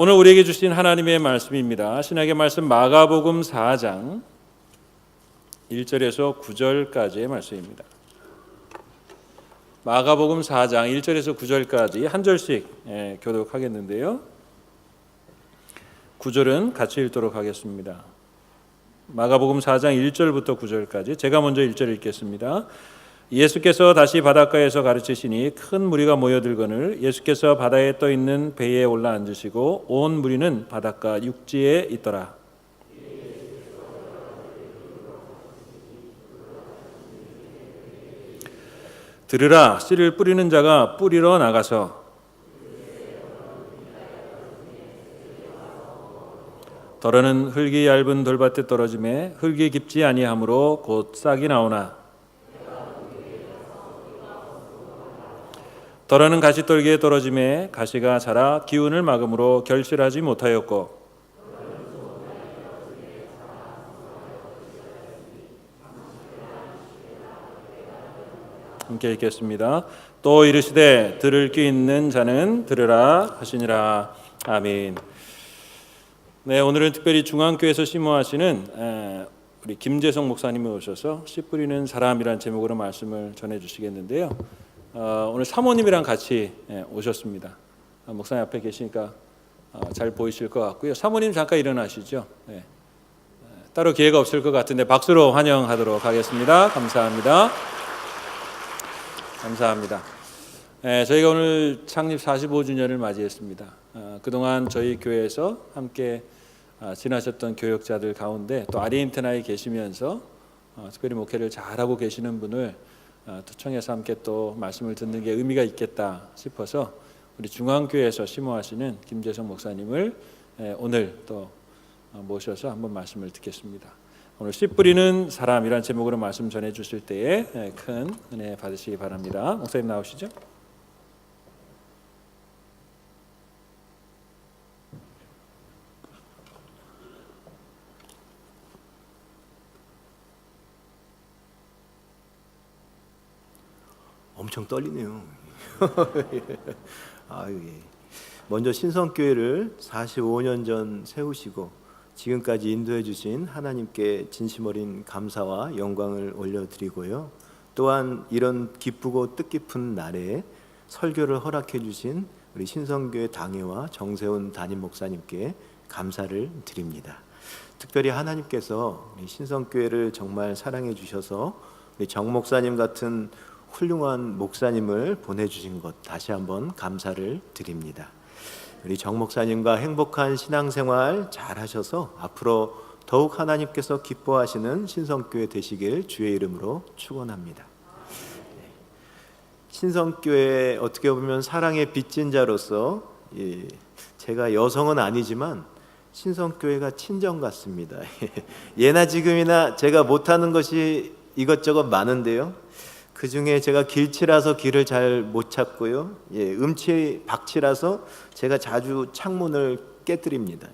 오늘 우리에게 주신 하나님의 말씀입니다. 신약의 말씀 마가복음 4장 1절에서 9절까지의 말씀입니다. 마가복음 4장 1절에서 9절까지 한 절씩 교독하겠는데요. 9절은 같이 읽도록 하겠습니다. 마가복음 4장 1절부터 9절까지 제가 먼저 1절 읽겠습니다. 예수께서 다시 바닷가에서 가르치시니 큰 무리가 모여들거늘 예수께서 바다에 떠 있는 배에 올라 앉으시고 온 무리는 바닷가 육지에 있더라. 들으라, 씨를 뿌리는 자가 뿌리러 나가서 더러는 흙이 얇은 돌밭에 떨어짐에 흙이 깊지 아니하므로 곧 싹이 나오나 더러는 가시떨기에 떨어짐에 가시가 자라 기운을 막음으로 결실하지 못하였고 함께 읽겠습니다. 또 이르시되 들을 귀 있는 자는 들으라 하시니라. 아멘. 네, 오늘은 특별히 중앙교회에서 심호하시는 우리 김재성 목사님이 오셔서 씨 뿌리는 사람이라는 제목으로 말씀을 전해주시겠는데요. 오늘 사모님이랑 같이 오셨습니다. 목사님 앞에 계시니까 잘 보이실 것 같고요. 사모님 잠깐 일어나시죠. 네. 따로 기회가 없을 것 같은데 박수로 환영하도록 하겠습니다. 감사합니다. 감사합니다. 저희가 오늘 창립 45주년을 맞이했습니다. 그동안 저희 교회에서 함께 지나셨던 교역자들 가운데 또 아르헨티나에 계시면서 특별히 목회를 잘하고 계시는 분을 초청해서 함께 또 말씀을 듣는 게 의미가 있겠다 싶어서 우리 중앙교회에서 심호하시는 김재성 목사님을 오늘 또 모셔서 한번 말씀을 듣겠습니다. 오늘 씨 뿌리는 사람이란 제목으로 말씀 전해 주실 때에 큰 은혜 받으시기 바랍니다. 목사님 나오시죠? 엄청 떨리네요. 먼저 신성교회를 45년 전 세우시고 지금까지 인도해 주신 하나님께 진심 어린 감사와 영광을 올려드리고요. 또한 이런 기쁘고 뜻깊은 날에 설교를 허락해 주신 우리 신성교회 당회와 정세훈 담임 목사님께 감사를 드립니다. 특별히 하나님께서 우리 신성교회를 정말 사랑해 주셔서 우리 정 목사님 같은 훌륭한 목사님을 보내주신 것 다시 한번 감사를 드립니다. 우리 정 목사님과 행복한 신앙생활 잘 하셔서 앞으로 더욱 하나님께서 기뻐하시는 신성교회 되시길 주의 이름으로 축원합니다. 신성교회 어떻게 보면 사랑의 빚진 자로서 제가 여성은 아니지만 신성교회가 친정 같습니다. 예나 지금이나 제가 못하는 것이 이것저것 많은데요. 그 중에 제가 길치라서 길을 잘 못 찾고요. 음치 박치라서 제가 자주 창문을 깨뜨립니다.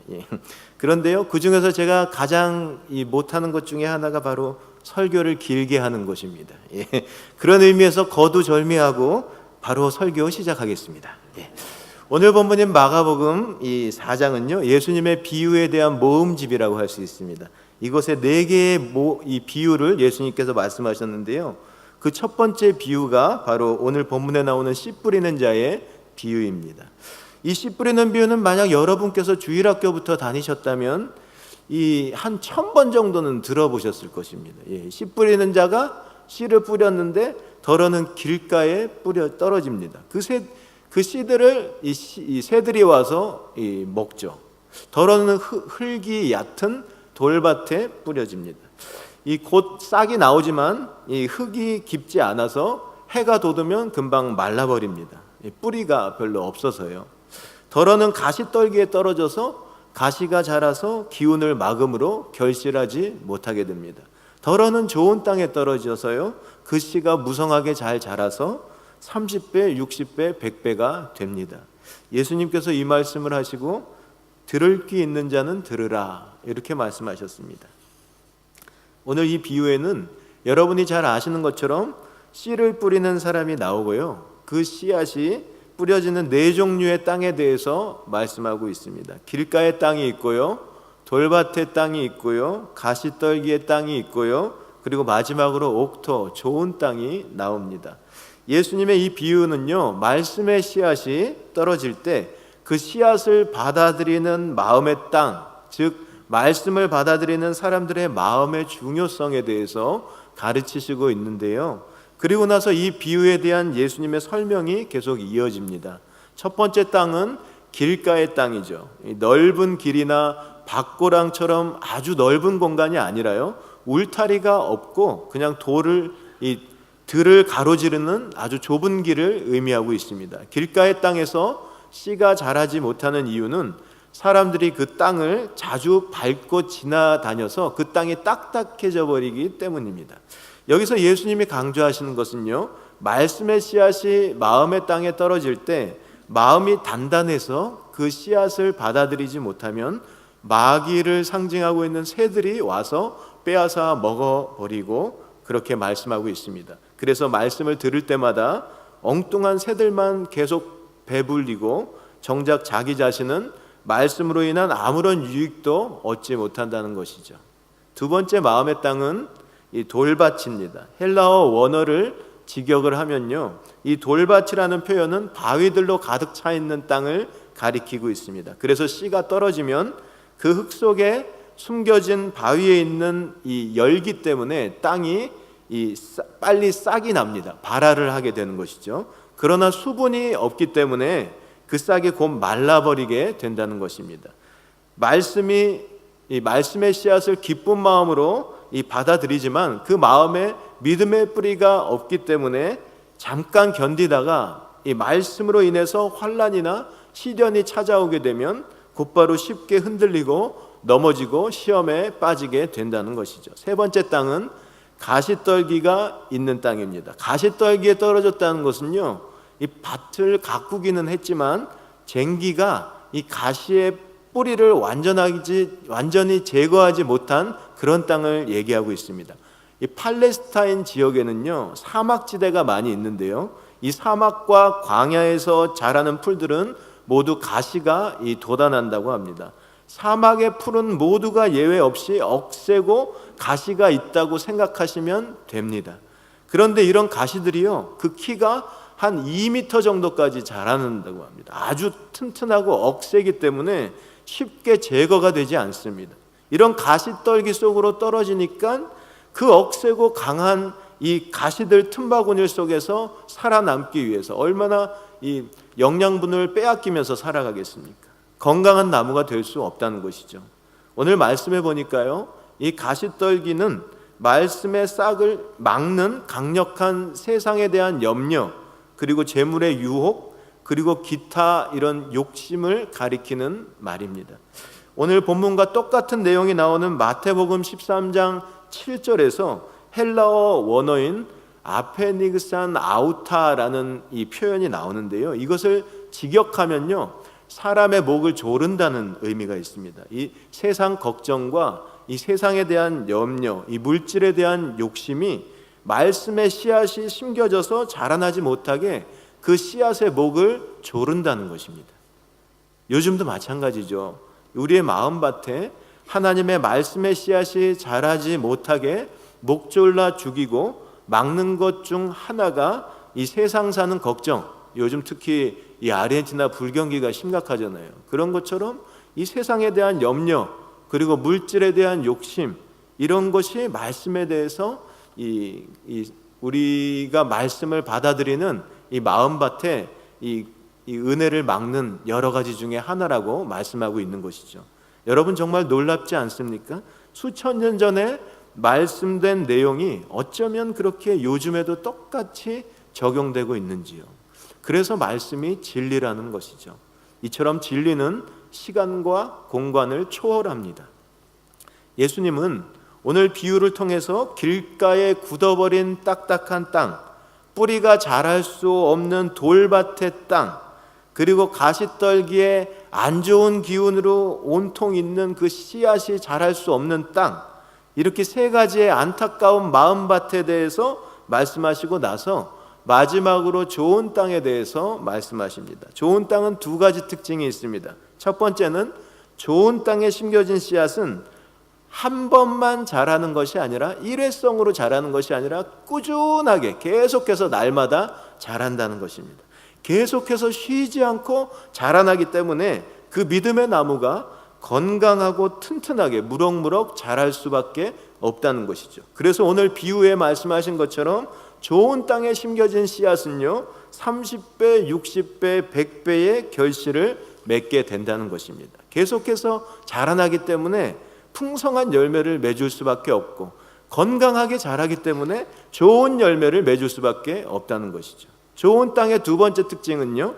그런데요, 그 중에서 제가 가장 못하는 것 중에 하나가 바로 설교를 길게 하는 것입니다. 그런 의미에서 거두절미하고 바로 설교 시작하겠습니다. 오늘 본문인 마가복음 이 4장은요, 예수님의 비유에 대한 모음집이라고 할 수 있습니다. 이곳에 4개의 이 비유를 예수님께서 말씀하셨는데요. 그 첫 번째 비유가 바로 오늘 본문에 나오는 씨 뿌리는 자의 비유입니다. 이 씨 뿌리는 비유는 만약 여러분께서 주일학교부터 다니셨다면 이 한 1000번 정도는 들어보셨을 것입니다. 씨 뿌리는 자가 씨를 뿌렸는데 더러는 길가에 뿌려 떨어집니다. 그 씨들을 이 새들이 와서 먹죠. 더러는 흙이 얕은 돌밭에 뿌려집니다. 곧 싹이 나오지만 이 흙이 깊지 않아서 해가 돋으면 금방 말라버립니다. 뿌리가 별로 없어서요. 더러는 가시떨기에 떨어져서 가시가 자라서 기운을 막음으로 결실하지 못하게 됩니다. 더러는 좋은 땅에 떨어져서요, 그 씨가 무성하게 잘 자라서 30배, 60배, 100배가 됩니다. 예수님께서 이 말씀을 하시고 들을 귀 있는 자는 들으라 이렇게 말씀하셨습니다. 오늘 이 비유에는 여러분이 잘 아시는 것처럼 씨를 뿌리는 사람이 나오고요, 그 씨앗이 뿌려지는 네 종류의 땅에 대해서 말씀하고 있습니다. 길가의 땅이 있고요, 돌밭의 땅이 있고요, 가시떨기의 땅이 있고요, 그리고 마지막으로 옥토, 좋은 땅이 나옵니다. 예수님의 이 비유는요, 말씀의 씨앗이 떨어질 때 그 씨앗을 받아들이는 마음의 땅, 즉 말씀을 받아들이는 사람들의 마음의 중요성에 대해서 가르치시고 있는데요. 그리고 나서 이 비유에 대한 예수님의 설명이 계속 이어집니다. 첫 번째 땅은 길가의 땅이죠. 넓은 길이나 밭고랑처럼 아주 넓은 공간이 아니라요, 울타리가 없고 그냥 들을 가로지르는 아주 좁은 길을 의미하고 있습니다. 길가의 땅에서 씨가 자라지 못하는 이유는 사람들이 그 땅을 자주 밟고 지나다녀서 그 땅이 딱딱해져 버리기 때문입니다. 여기서 예수님이 강조하시는 것은요, 말씀의 씨앗이 마음의 땅에 떨어질 때 마음이 단단해서 그 씨앗을 받아들이지 못하면 마귀를 상징하고 있는 새들이 와서 빼앗아 먹어버리고, 그렇게 말씀하고 있습니다. 그래서 말씀을 들을 때마다 엉뚱한 새들만 계속 배불리고 정작 자기 자신은 말씀으로 인한 아무런 유익도 얻지 못한다는 것이죠. 두 번째 마음의 땅은 이 돌밭입니다. 헬라어 원어를 직역을 하면요, 이 돌밭이라는 표현은 바위들로 가득 차 있는 땅을 가리키고 있습니다. 그래서 씨가 떨어지면 그 흙 속에 숨겨진 바위에 있는 이 열기 때문에 땅이 빨리 싹이 납니다. 발화를 하게 되는 것이죠. 그러나 수분이 없기 때문에 그 싹이 곧 말라버리게 된다는 것입니다. 말씀의 씨앗을 기쁜 마음으로 받아들이지만 그 마음에 믿음의 뿌리가 없기 때문에 잠깐 견디다가 이 말씀으로 인해서 환난이나 시련이 찾아오게 되면 곧바로 쉽게 흔들리고 넘어지고 시험에 빠지게 된다는 것이죠. 세 번째 땅은 가시떨기가 있는 땅입니다. 가시떨기에 떨어졌다는 것은요, 이 밭을 가꾸기는 했지만 쟁기가 이 가시의 뿌리를 완전히 제거하지 못한 그런 땅을 얘기하고 있습니다. 이 팔레스타인 지역에는요, 사막지대가 많이 있는데요, 이 사막과 광야에서 자라는 풀들은 모두 가시가 돋아난다고 합니다. 사막의 풀은 모두가 예외 없이 억세고 가시가 있다고 생각하시면 됩니다. 그런데 이런 가시들이요, 그 키가 한 2m 정도까지 자라는다고 합니다. 아주 튼튼하고 억세기 때문에 쉽게 제거가 되지 않습니다. 이런 가시떨기 속으로 떨어지니까 그 억세고 강한 이 가시들 틈바구니 속에서 살아남기 위해서 얼마나 이 영양분을 빼앗기면서 살아가겠습니까? 건강한 나무가 될 수 없다는 것이죠. 오늘 말씀해 보니까요, 이 가시떨기는 말씀의 싹을 막는 강력한 세상에 대한 염려, 그리고 재물의 유혹, 그리고 기타 이런 욕심을 가리키는 말입니다. 오늘 본문과 똑같은 내용이 나오는 마태복음 13장 7절에서 헬라어 원어인 아페닉산 아우타라는 이 표현이 나오는데요, 이것을 직역하면요, 사람의 목을 조른다는 의미가 있습니다. 이 세상 걱정과 이 세상에 대한 염려, 이 물질에 대한 욕심이 말씀의 씨앗이 심겨져서 자라나지 못하게 그 씨앗의 목을 조른다는 것입니다. 요즘도 마찬가지죠. 우리의 마음밭에 하나님의 말씀의 씨앗이 자라지 못하게 목 졸라 죽이고 막는 것 중 하나가 이 세상 사는 걱정, 요즘 특히 이 아르헨티나 불경기가 심각하잖아요. 그런 것처럼 이 세상에 대한 염려, 그리고 물질에 대한 욕심, 이런 것이 말씀에 대해서 우리가 말씀을 받아들이는 이 마음밭에 이 은혜를 막는 여러 가지 중에 하나라고 말씀하고 있는 것이죠. 여러분 정말 놀랍지 않습니까? 수천 년 전에 말씀된 내용이 어쩌면 그렇게 요즘에도 똑같이 적용되고 있는지요. 그래서 말씀이 진리라는 것이죠. 이처럼 진리는 시간과 공간을 초월합니다. 예수님은 오늘 비유를 통해서 길가에 굳어버린 딱딱한 땅, 뿌리가 자랄 수 없는 돌밭의 땅, 그리고 가시떨기에 안 좋은 기운으로 온통 있는 그 씨앗이 자랄 수 없는 땅, 이렇게 세 가지의 안타까운 마음밭에 대해서 말씀하시고 나서 마지막으로 좋은 땅에 대해서 말씀하십니다. 좋은 땅은 두 가지 특징이 있습니다. 첫 번째는 좋은 땅에 심겨진 씨앗은 한 번만 자라는 것이 아니라 일회성으로 자라는 것이 아니라 꾸준하게 계속해서 날마다 자란다는 것입니다. 계속해서 쉬지 않고 자라나기 때문에 그 믿음의 나무가 건강하고 튼튼하게 무럭무럭 자랄 수밖에 없다는 것이죠. 그래서 오늘 비유에 말씀하신 것처럼 좋은 땅에 심겨진 씨앗은요 30배, 60배, 100배의 결실을 맺게 된다는 것입니다. 계속해서 자라나기 때문에 풍성한 열매를 맺을 수밖에 없고 건강하게 자라기 때문에 좋은 열매를 맺을 수밖에 없다는 것이죠. 좋은 땅의 두 번째 특징은요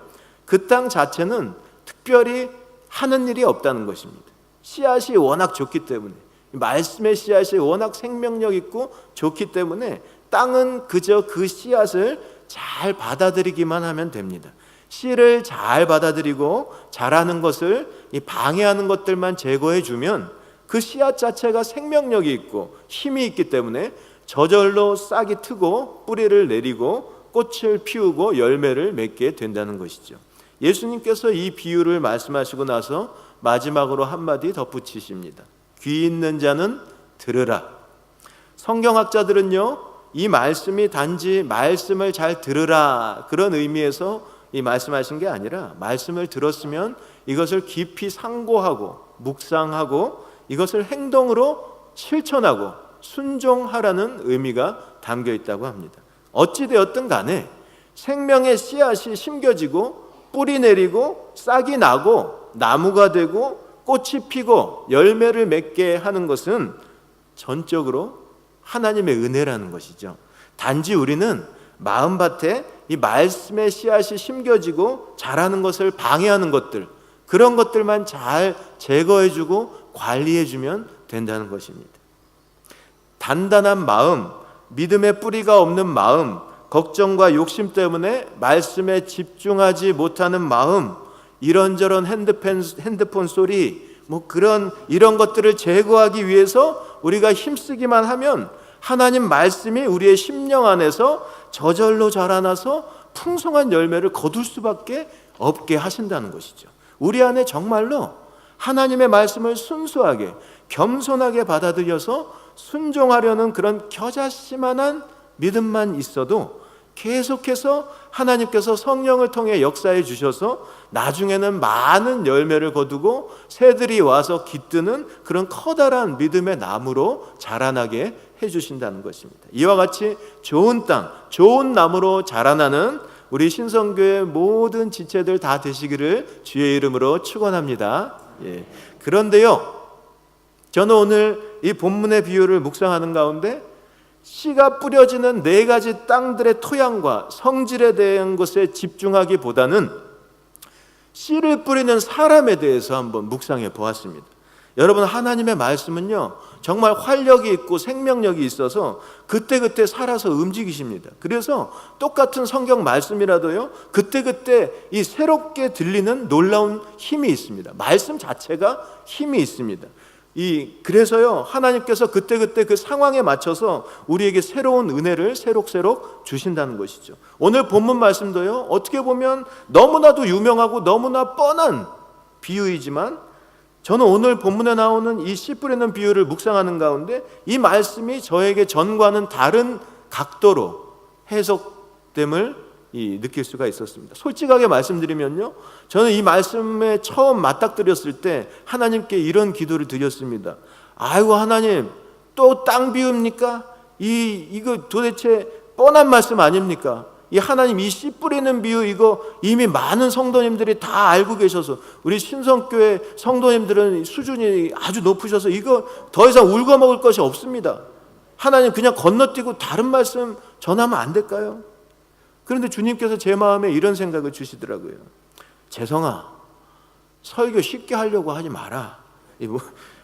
그 땅 자체는 특별히 하는 일이 없다는 것입니다. 씨앗이 워낙 좋기 때문에, 말씀의 씨앗이 워낙 생명력 있고 좋기 때문에 땅은 그저 그 씨앗을 잘 받아들이기만 하면 됩니다. 씨를 잘 받아들이고 자라는 것을 방해하는 것들만 제거해 주면 그 씨앗 자체가 생명력이 있고 힘이 있기 때문에 저절로 싹이 트고 뿌리를 내리고 꽃을 피우고 열매를 맺게 된다는 것이죠. 예수님께서 이 비유를 말씀하시고 나서 마지막으로 한마디 덧붙이십니다. 귀 있는 자는 들으라. 성경학자들은요 이 말씀이 단지 말씀을 잘 들으라 그런 의미에서 이 말씀하신 게 아니라 말씀을 들었으면 이것을 깊이 상고하고 묵상하고 이것을 행동으로 실천하고 순종하라는 의미가 담겨 있다고 합니다. 어찌되었든 간에 생명의 씨앗이 심겨지고 뿌리 내리고 싹이 나고 나무가 되고 꽃이 피고 열매를 맺게 하는 것은 전적으로 하나님의 은혜라는 것이죠. 단지 우리는 마음밭에 이 말씀의 씨앗이 심겨지고 자라는 것을 방해하는 것들, 그런 것들만 잘 제거해주고 관리해주면 된다는 것입니다. 단단한 마음, 믿음의 뿌리가 없는 마음, 걱정과 욕심 때문에 말씀에 집중하지 못하는 마음, 이런저런 핸드폰 소리, 이런 것들을 제거하기 위해서 우리가 힘쓰기만 하면 하나님 말씀이 우리의 심령 안에서 저절로 자라나서 풍성한 열매를 거둘 수밖에 없게 하신다는 것이죠. 우리 안에 정말로 하나님의 말씀을 순수하게 겸손하게 받아들여서 순종하려는 그런 겨자씨만한 믿음만 있어도 계속해서 하나님께서 성령을 통해 역사해 주셔서 나중에는 많은 열매를 거두고 새들이 와서 깃드는 그런 커다란 믿음의 나무로 자라나게 해주신다는 것입니다. 이와 같이 좋은 땅, 좋은 나무로 자라나는 우리 신성교회 모든 지체들 다 되시기를 주의 이름으로 축원합니다. 그런데요, 저는 오늘 이 본문의 비유를 묵상하는 가운데 씨가 뿌려지는 네 가지 땅들의 토양과 성질에 대한 것에 집중하기보다는 씨를 뿌리는 사람에 대해서 한번 묵상해 보았습니다. 여러분, 하나님의 말씀은요 정말 활력이 있고 생명력이 있어서 그때그때 살아서 움직이십니다. 그래서 똑같은 성경 말씀이라도요 그때그때 이 새롭게 들리는 놀라운 힘이 있습니다. 말씀 자체가 힘이 있습니다. 그래서요 하나님께서 그때그때 그 상황에 맞춰서 우리에게 새로운 은혜를 새록새록 주신다는 것이죠. 오늘 본문 말씀도요 어떻게 보면 너무나도 유명하고 너무나 뻔한 비유이지만 저는 오늘 본문에 나오는 이 씨 뿌리는 비유를 묵상하는 가운데 이 말씀이 저에게 전과는 다른 각도로 해석됨을 느낄 수가 있었습니다. 솔직하게 말씀드리면요, 저는 이 말씀에 처음 맞닥뜨렸을 때 하나님께 이런 기도를 드렸습니다. 아이고 하나님, 또 땅 비웁니까? 이거 도대체 뻔한 말씀 아닙니까? 이 하나님 이 씨 뿌리는 비유 이거 이미 많은 성도님들이 다 알고 계셔서 우리 신성교회 성도님들은 수준이 아주 높으셔서 이거 더 이상 울고 먹을 것이 없습니다. 하나님 그냥 건너뛰고 다른 말씀 전하면 안 될까요? 그런데 주님께서 제 마음에 이런 생각을 주시더라고요. 재성아, 설교 쉽게 하려고 하지 마라.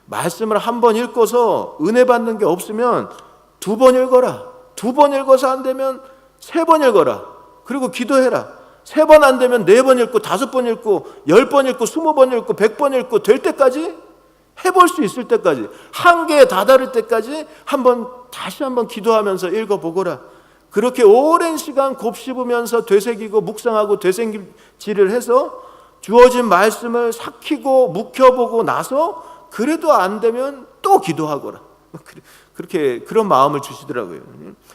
말씀을 한 번 읽고서 은혜 받는 게 없으면 2번 읽어라. 2번 읽어서 안 되면 3번 읽어라. 그리고 기도해라. 3번 안 되면 4번 읽고 5번 읽고 10번 읽고 20번 읽고 100번 읽고 될 때까지 해볼 수 있을 때까지 한계에 다다를 때까지 다시 한번 기도하면서 읽어보거라. 그렇게 오랜 시간 곱씹으면서 되새기고 묵상하고 되새김질을 해서 주어진 말씀을 삭히고 묵혀보고 나서 그래도 안 되면 또 기도하거라. 그렇게 그런 마음을 주시더라고요.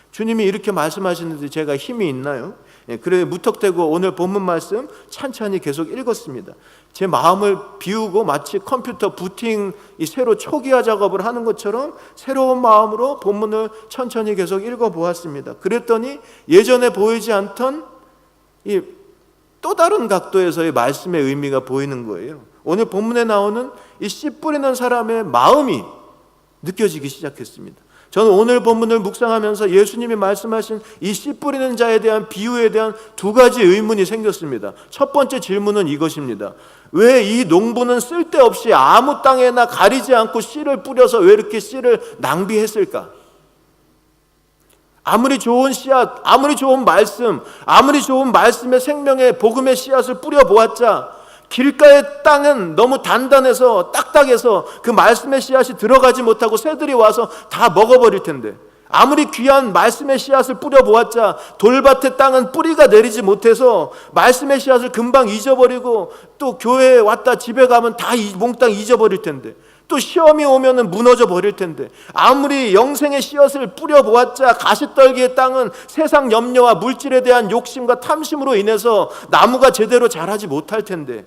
주님이 이렇게 말씀하시는데 제가 힘이 있나요? 그래 무턱대고 오늘 본문 말씀 찬찬히 계속 읽었습니다. 제 마음을 비우고 마치 컴퓨터 부팅 새로 초기화 작업을 하는 것처럼 새로운 마음으로 본문을 천천히 계속 읽어보았습니다. 그랬더니 예전에 보이지 않던 이 또 다른 각도에서의 말씀의 의미가 보이는 거예요. 오늘 본문에 나오는 이 씨 뿌리는 사람의 마음이 느껴지기 시작했습니다. 저는 오늘 본문을 묵상하면서 예수님이 말씀하신 이 씨 뿌리는 자에 대한 비유에 대한 두 가지 의문이 생겼습니다. 첫 번째 질문은 이것입니다. 왜 이 농부는 쓸데없이 아무 땅에나 가리지 않고 씨를 뿌려서 왜 이렇게 씨를 낭비했을까? 아무리 좋은 씨앗, 아무리 좋은 말씀, 아무리 좋은 말씀의 생명의 복음의 씨앗을 뿌려보았자 길가의 땅은 너무 단단해서 딱딱해서 그 말씀의 씨앗이 들어가지 못하고 새들이 와서 다 먹어버릴 텐데, 아무리 귀한 말씀의 씨앗을 뿌려보았자 돌밭의 땅은 뿌리가 내리지 못해서 말씀의 씨앗을 금방 잊어버리고 또 교회에 왔다 집에 가면 다 몽땅 잊어버릴 텐데, 또 시험이 오면 무너져 버릴 텐데, 아무리 영생의 씨앗을 뿌려보았자 가시떨기의 땅은 세상 염려와 물질에 대한 욕심과 탐심으로 인해서 나무가 제대로 자라지 못할 텐데,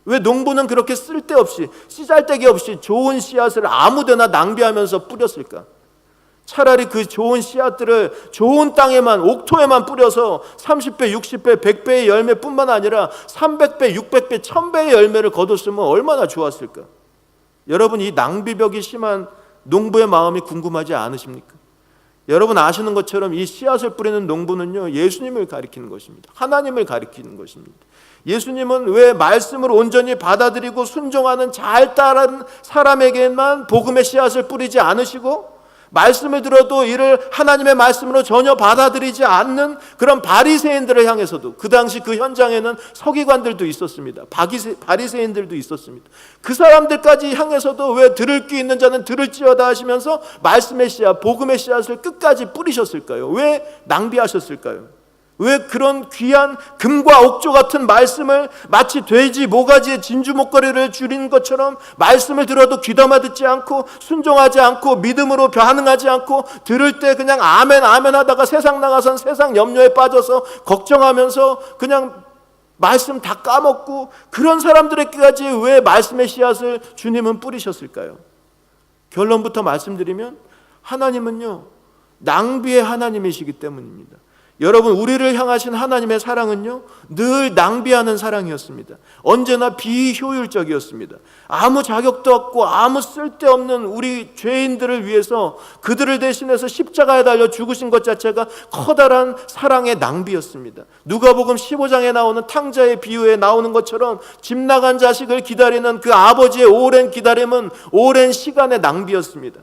왜 농부는 그렇게 쓸데없이 씨잘데기 없이 좋은 씨앗을 아무데나 낭비하면서 뿌렸을까? 차라리 그 좋은 씨앗들을 좋은 땅에만, 옥토에만 뿌려서 30배, 60배, 100배의 열매뿐만 아니라 300배, 600배, 1000배의 열매를 거뒀으면 얼마나 좋았을까? 여러분, 이 낭비벽이 심한 농부의 마음이 궁금하지 않으십니까? 여러분 아시는 것처럼 이 씨앗을 뿌리는 농부는요, 예수님을 가리키는 것입니다. 하나님을 가리키는 것입니다. 예수님은 왜 말씀을 온전히 받아들이고 순종하는 잘 따르는 사람에게만 복음의 씨앗을 뿌리지 않으시고, 말씀을 들어도 이를 하나님의 말씀으로 전혀 받아들이지 않는 그런 바리새인들을 향해서도, 그 당시 그 현장에는 서기관들도 있었습니다. 바리새인들도 있었습니다. 그 사람들까지 향해서도 왜 들을 귀 있는 자는 들을지어다 하시면서 말씀의 씨앗, 복음의 씨앗을 끝까지 뿌리셨을까요? 왜 낭비하셨을까요? 왜 그런 귀한 금과 옥조 같은 말씀을 마치 돼지 모가지에 진주 목걸이를 줄인 것처럼 말씀을 들어도 귀담아 듣지 않고 순종하지 않고 믿음으로 반응하지 않고 들을 때 그냥 아멘 아멘 하다가 세상 나가선 세상 염려에 빠져서 걱정하면서 그냥 말씀 다 까먹고, 그런 사람들에게까지 왜 말씀의 씨앗을 주님은 뿌리셨을까요? 결론부터 말씀드리면 하나님은요, 낭비의 하나님이시기 때문입니다. 여러분, 우리를 향하신 하나님의 사랑은요, 늘 낭비하는 사랑이었습니다. 언제나 비효율적이었습니다. 아무 자격도 없고 아무 쓸데없는 우리 죄인들을 위해서 그들을 대신해서 십자가에 달려 죽으신 것 자체가 커다란 사랑의 낭비였습니다. 누가복음 15장에 나오는 탕자의 비유에 나오는 것처럼 집 나간 자식을 기다리는 그 아버지의 오랜 기다림은 오랜 시간의 낭비였습니다.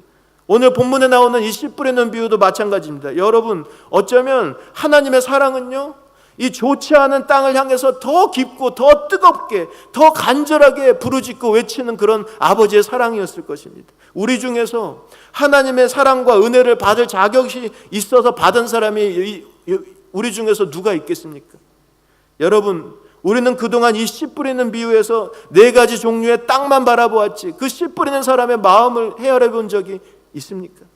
오늘 본문에 나오는 이 씨 뿌리는 비유도 마찬가지입니다. 여러분, 어쩌면 하나님의 사랑은요, 이 좋지 않은 땅을 향해서 더 깊고 더 뜨겁게 더 간절하게 부르짖고 외치는 그런 아버지의 사랑이었을 것입니다. 우리 중에서 하나님의 사랑과 은혜를 받을 자격이 있어서 받은 사람이 우리 중에서 누가 있겠습니까? 여러분, 우리는 그동안 이 씨 뿌리는 비유에서 4가지 종류의 땅만 바라보았지 그 씨 뿌리는 사람의 마음을 헤아려 본 적이 있습니까?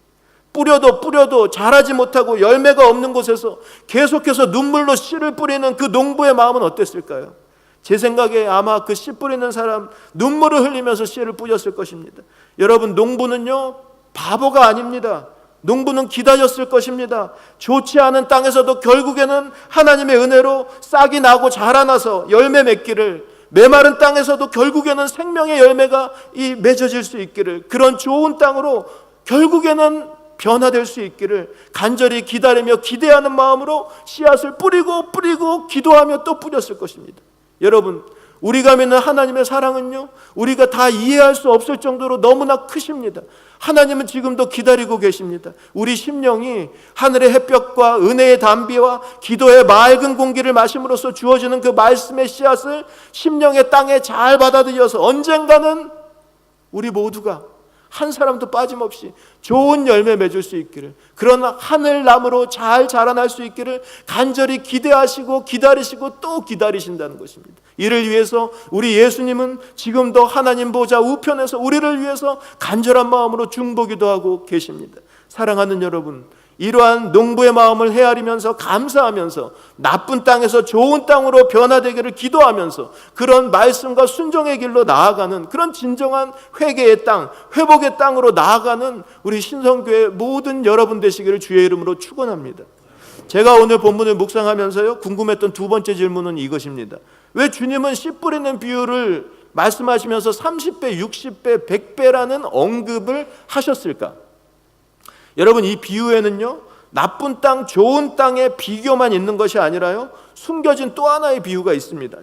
뿌려도 자라지 못하고 열매가 없는 곳에서 계속해서 눈물로 씨를 뿌리는 그 농부의 마음은 어땠을까요? 제 생각에 아마 그 씨 뿌리는 사람 눈물을 흘리면서 씨를 뿌렸을 것입니다. 여러분, 농부는요, 바보가 아닙니다. 농부는 기다렸을 것입니다. 좋지 않은 땅에서도 결국에는 하나님의 은혜로 싹이 나고 자라나서 열매 맺기를, 메마른 땅에서도 결국에는 생명의 열매가 맺어질 수 있기를, 그런 좋은 땅으로 결국에는 변화될 수 있기를 간절히 기다리며 기대하는 마음으로 씨앗을 뿌리고 기도하며 또 뿌렸을 것입니다. 여러분, 우리가 믿는 하나님의 사랑은요, 우리가 다 이해할 수 없을 정도로 너무나 크십니다. 하나님은 지금도 기다리고 계십니다. 우리 심령이 하늘의 햇볕과 은혜의 담비와 기도의 맑은 공기를 마심으로써 주어지는 그 말씀의 씨앗을 심령의 땅에 잘 받아들여서 언젠가는 우리 모두가 한 사람도 빠짐없이 좋은 열매 맺을 수 있기를, 그런 하늘나무로 잘 자라날 수 있기를 간절히 기대하시고 기다리시고 또 기다리신다는 것입니다. 이를 위해서 우리 예수님은 지금도 하나님 보좌 우편에서 우리를 위해서 간절한 마음으로 중보기도 하고 계십니다. 사랑하는 여러분, 이러한 농부의 마음을 헤아리면서 감사하면서 나쁜 땅에서 좋은 땅으로 변화되기를 기도하면서 그런 말씀과 순종의 길로 나아가는 그런 진정한 회개의 땅, 회복의 땅으로 나아가는 우리 신성교회 모든 여러분 되시기를 주의 이름으로 축원합니다. 제가 오늘 본문을 묵상하면서요, 궁금했던 두 번째 질문은 이것입니다. 왜 주님은 씨 뿌리는 비유를 말씀하시면서 30배, 60배, 100배라는 언급을 하셨을까? 여러분, 이 비유에는요, 나쁜 땅, 좋은 땅의 비교만 있는 것이 아니라요, 숨겨진 또 하나의 비유가 있습니다.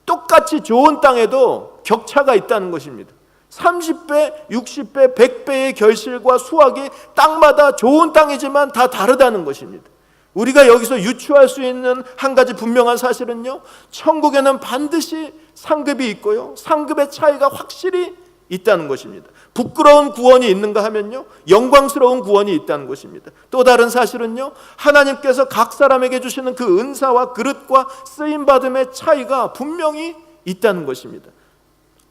똑같이 좋은 땅에도 격차가 있다는 것입니다. 30배, 60배, 100배의 결실과 수확이 땅마다 좋은 땅이지만 다 다르다는 것입니다. 우리가 여기서 유추할 수 있는 한 가지 분명한 사실은요, 천국에는 반드시 상급이 있고요, 상급의 차이가 확실히 있다는 것입니다. 부끄러운 구원이 있는가 하면요, 영광스러운 구원이 있다는 것입니다. 또 다른 사실은요, 하나님께서 각 사람에게 주시는 그 은사와 그릇과 쓰임받음의 차이가 분명히 있다는 것입니다.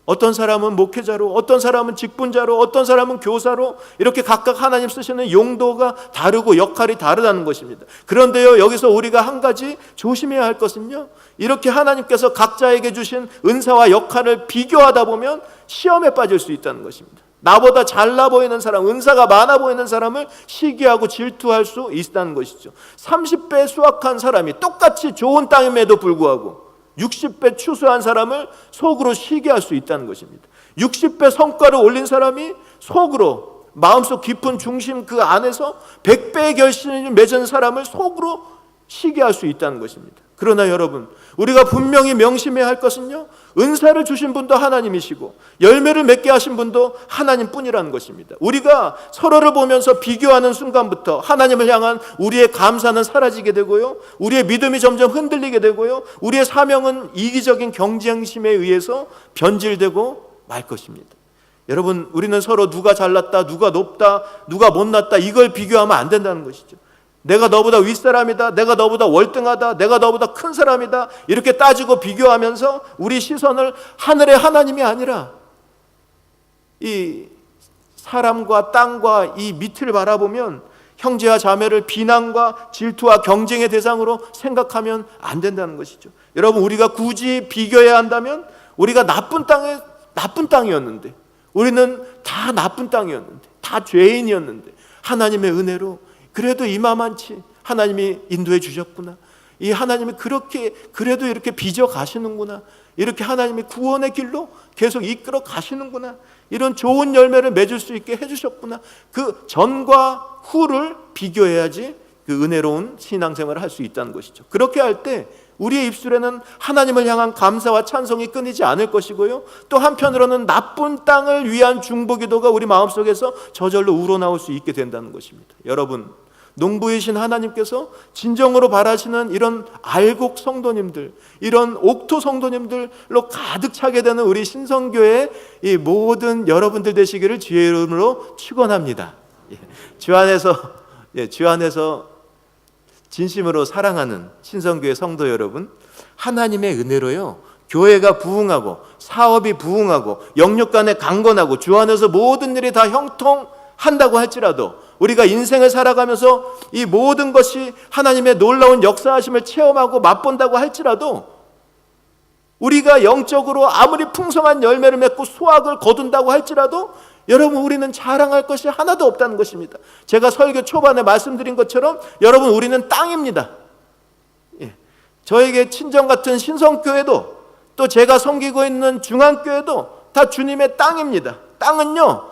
어떤 사람은 목회자로, 어떤 사람은 직분자로, 어떤 사람은 교사로, 이렇게 각각 하나님 쓰시는 용도가 다르고 역할이 다르다는 것입니다. 그런데요, 여기서 우리가 한 가지 조심해야 할 것은요, 이렇게 하나님께서 각자에게 주신 은사와 역할을 비교하다 보면 시험에 빠질 수 있다는 것입니다. 나보다 잘나 보이는 사람, 은사가 많아 보이는 사람을 시기하고 질투할 수 있다는 것이죠. 30배 수확한 사람이 똑같이 좋은 땅임에도 불구하고 60배 추수한 사람을 속으로 시기할 수 있다는 것입니다. 60배 성과를 올린 사람이 속으로 마음속 깊은 중심 그 안에서 100배의 결실을 맺은 사람을 속으로 시기할 수 있다는 것입니다. 그러나 여러분, 우리가 분명히 명심해야 할 것은요, 은사를 주신 분도 하나님이시고 열매를 맺게 하신 분도 하나님뿐이라는 것입니다. 우리가 서로를 보면서 비교하는 순간부터 하나님을 향한 우리의 감사는 사라지게 되고요, 우리의 믿음이 점점 흔들리게 되고요, 우리의 사명은 이기적인 경쟁심에 의해서 변질되고 말 것입니다. 여러분, 우리는 서로 누가 잘났다, 누가 높다, 누가 못났다, 이걸 비교하면 안 된다는 것이죠. 내가 너보다 윗사람이다, 내가 너보다 월등하다, 내가 너보다 큰 사람이다, 이렇게 따지고 비교하면서 우리 시선을 하늘의 하나님이 아니라 이 사람과 땅과 이 밑을 바라보면 형제와 자매를 비난과 질투와 경쟁의 대상으로 생각하면 안 된다는 것이죠. 여러분, 우리가 굳이 비교해야 한다면 우리가 나쁜 땅이었는데, 우리는 다 나쁜 땅이었는데, 다 죄인이었는데 하나님의 은혜로 그래도 이마만치 하나님이 인도해 주셨구나, 이 하나님이 그래도 이렇게 빚어 가시는구나, 이렇게 하나님이 구원의 길로 계속 이끌어 가시는구나, 이런 좋은 열매를 맺을 수 있게 해주셨구나, 그 전과 후를 비교해야지 그 은혜로운 신앙생활을 할 수 있다는 것이죠. 그렇게 할 때 우리의 입술에는 하나님을 향한 감사와 찬송이 끊이지 않을 것이고요, 또 한편으로는 나쁜 땅을 위한 중보기도가 우리 마음속에서 저절로 우러나올 수 있게 된다는 것입니다. 여러분, 농부이신 하나님께서 진정으로 바라시는 이런 알곡 성도님들, 이런 옥토 성도님들로 가득 차게 되는 우리 신성교회의 이 모든 여러분들 되시기를 주의 이름으로 축원합니다. 주 안에서 진심으로 사랑하는 신성교회 성도 여러분, 하나님의 은혜로요, 교회가 부흥하고 사업이 부흥하고 영육 간에 강건하고 주 안에서 모든 일이 다 형통한다고 할지라도, 우리가 인생을 살아가면서 이 모든 것이 하나님의 놀라운 역사하심을 체험하고 맛본다고 할지라도, 우리가 영적으로 아무리 풍성한 열매를 맺고 수확을 거둔다고 할지라도 여러분, 우리는 자랑할 것이 하나도 없다는 것입니다. 제가 설교 초반에 말씀드린 것처럼 여러분, 우리는 땅입니다. 저에게 친정 같은 신성교회도, 또 제가 섬기고 있는 중앙교회도 다 주님의 땅입니다. 땅은요,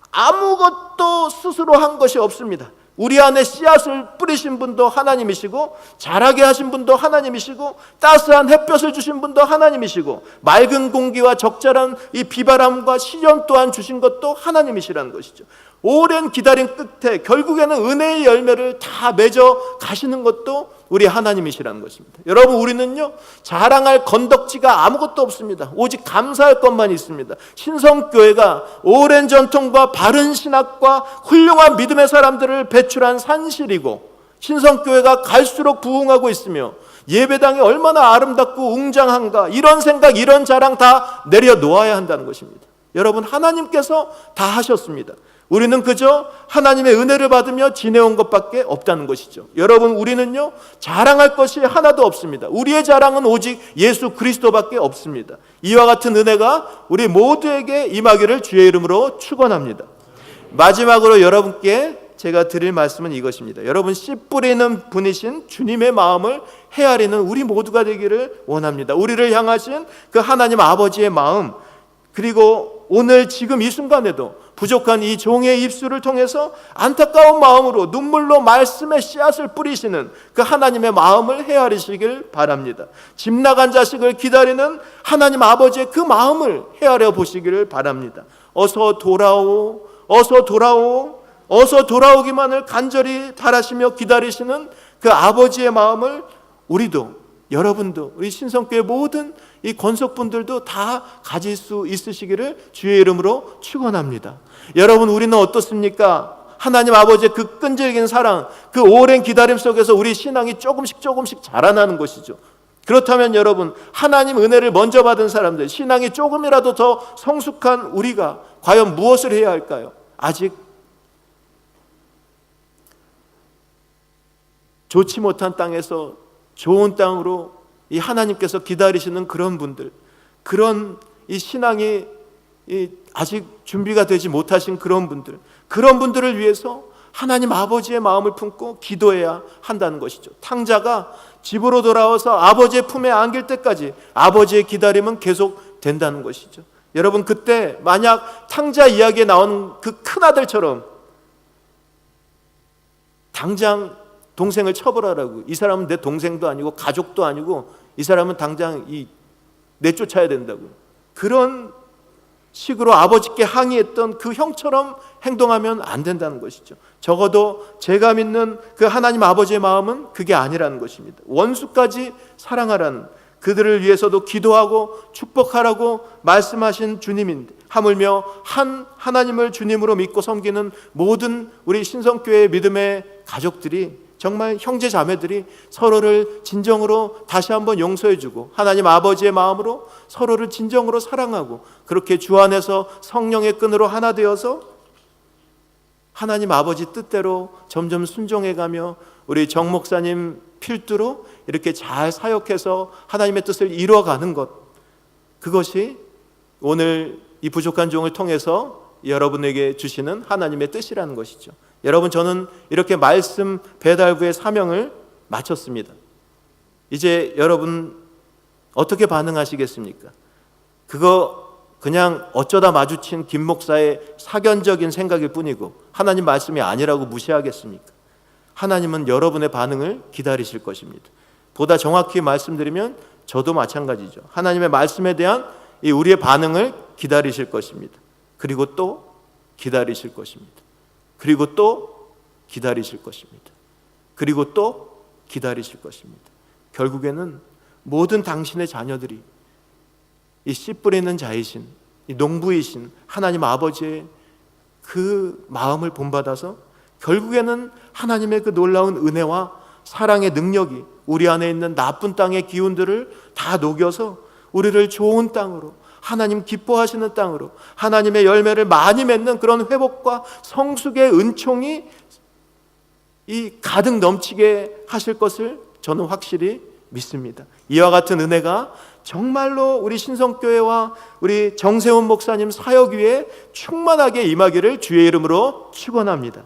아무것도 스스로 한 것이 없습니다. 우리 안에 씨앗을 뿌리신 분도 하나님이시고, 자라게 하신 분도 하나님이시고, 따스한 햇볕을 주신 분도 하나님이시고, 맑은 공기와 적절한 이 비바람과 시련 또한 주신 것도 하나님이시라는 것이죠. 오랜 기다림 끝에 결국에는 은혜의 열매를 다 맺어 가시는 것도 우리 하나님이시라는 것입니다. 여러분, 우리는요 자랑할 건덕지가 아무것도 없습니다. 오직 감사할 것만 있습니다. 신성교회가 오랜 전통과 바른 신학과 훌륭한 믿음의 사람들을 배출한 산실이고, 신성교회가 갈수록 부흥하고 있으며 예배당이 얼마나 아름답고 웅장한가, 이런 생각, 이런 자랑 다 내려놓아야 한다는 것입니다. 여러분, 하나님께서 다 하셨습니다. 우리는 그저 하나님의 은혜를 받으며 지내온 것밖에 없다는 것이죠. 여러분, 우리는요 자랑할 것이 하나도 없습니다. 우리의 자랑은 오직 예수 그리스도밖에 없습니다. 이와 같은 은혜가 우리 모두에게 임하기를 주의 이름으로 축원합니다. 마지막으로 여러분께 제가 드릴 말씀은 이것입니다. 여러분, 씨 뿌리는 분이신 주님의 마음을 헤아리는 우리 모두가 되기를 원합니다. 우리를 향하신 그 하나님 아버지의 마음, 그리고 오늘 지금 이 순간에도 부족한 이 종의 입술을 통해서 안타까운 마음으로 눈물로 말씀의 씨앗을 뿌리시는 그 하나님의 마음을 헤아리시길 바랍니다. 집 나간 자식을 기다리는 하나님 아버지의 그 마음을 헤아려 보시기를 바랍니다. 어서 돌아오, 어서 돌아오, 어서 돌아오기만을 간절히 바라시며 기다리시는 그 아버지의 마음을 우리도, 여러분도, 우리 신성교회 모든 이 권속분들도 다 가질 수 있으시기를 주의 이름으로 축원합니다. 여러분, 우리는 어떻습니까? 하나님 아버지의 그 끈질긴 사랑, 그 오랜 기다림 속에서 우리 신앙이 조금씩 자라나는 것이죠. 그렇다면 여러분, 하나님 은혜를 먼저 받은 사람들, 신앙이 조금이라도 더 성숙한 우리가 과연 무엇을 해야 할까요? 아직 좋지 못한 땅에서 좋은 땅으로 이 하나님께서 기다리시는 그런 분들, 그런 이 신앙이 아직 준비가 되지 못하신 그런 분들을 위해서 하나님 아버지의 마음을 품고 기도해야 한다는 것이죠. 탕자가 집으로 돌아와서 아버지의 품에 안길 때까지 아버지의 기다림은 계속 된다는 것이죠. 여러분, 그때 만약 탕자 이야기에 나온 그 큰아들처럼 당장 동생을 처벌하라고, 이 사람은 내 동생도 아니고 가족도 아니고 이 사람은 당장 내쫓아야 된다고, 그런 식으로 아버지께 항의했던 그 형처럼 행동하면 안 된다는 것이죠. 적어도 제가 믿는 그 하나님 아버지의 마음은 그게 아니라는 것입니다. 원수까지 사랑하라는, 그들을 위해서도 기도하고 축복하라고 말씀하신 주님인데, 하물며 하나님을 주님으로 믿고 섬기는 모든 우리 신성교회 믿음의 가족들이, 정말 형제 자매들이 서로를 진정으로 다시 한번 용서해주고 하나님 아버지의 마음으로 서로를 진정으로 사랑하고, 그렇게 주 안에서 성령의 끈으로 하나 되어서 하나님 아버지 뜻대로 점점 순종해가며 우리 정 목사님 필두로 이렇게 잘 사역해서 하나님의 뜻을 이루어가는 것, 그것이 오늘 이 부족한 종을 통해서 여러분에게 주시는 하나님의 뜻이라는 것이죠. 여러분, 저는 이렇게 말씀 배달부의 사명을 마쳤습니다. 이제 여러분 어떻게 반응하시겠습니까? 그거 그냥 어쩌다 마주친 김 목사의 사견적인 생각일 뿐이고 하나님 말씀이 아니라고 무시하겠습니까? 하나님은 여러분의 반응을 기다리실 것입니다. 보다 정확히 말씀드리면 저도 마찬가지죠. 하나님의 말씀에 대한 이 우리의 반응을 기다리실 것입니다. 그리고 또 기다리실 것입니다. 그리고 또 기다리실 것입니다. 그리고 또 기다리실 것입니다. 결국에는 모든 당신의 자녀들이 이 씨 뿌리는 자이신, 이 농부이신 하나님 아버지의 그 마음을 본받아서 결국에는 하나님의 그 놀라운 은혜와 사랑의 능력이 우리 안에 있는 나쁜 땅의 기운들을 다 녹여서 우리를 좋은 땅으로, 하나님 기뻐하시는 땅으로, 하나님의 열매를 많이 맺는 그런 회복과 성숙의 은총이 이 가득 넘치게 하실 것을 저는 확실히 믿습니다. 이와 같은 은혜가 정말로 우리 신성교회와 우리 정세훈 목사님 사역 위에 충만하게 임하기를 주의 이름으로 축원합니다.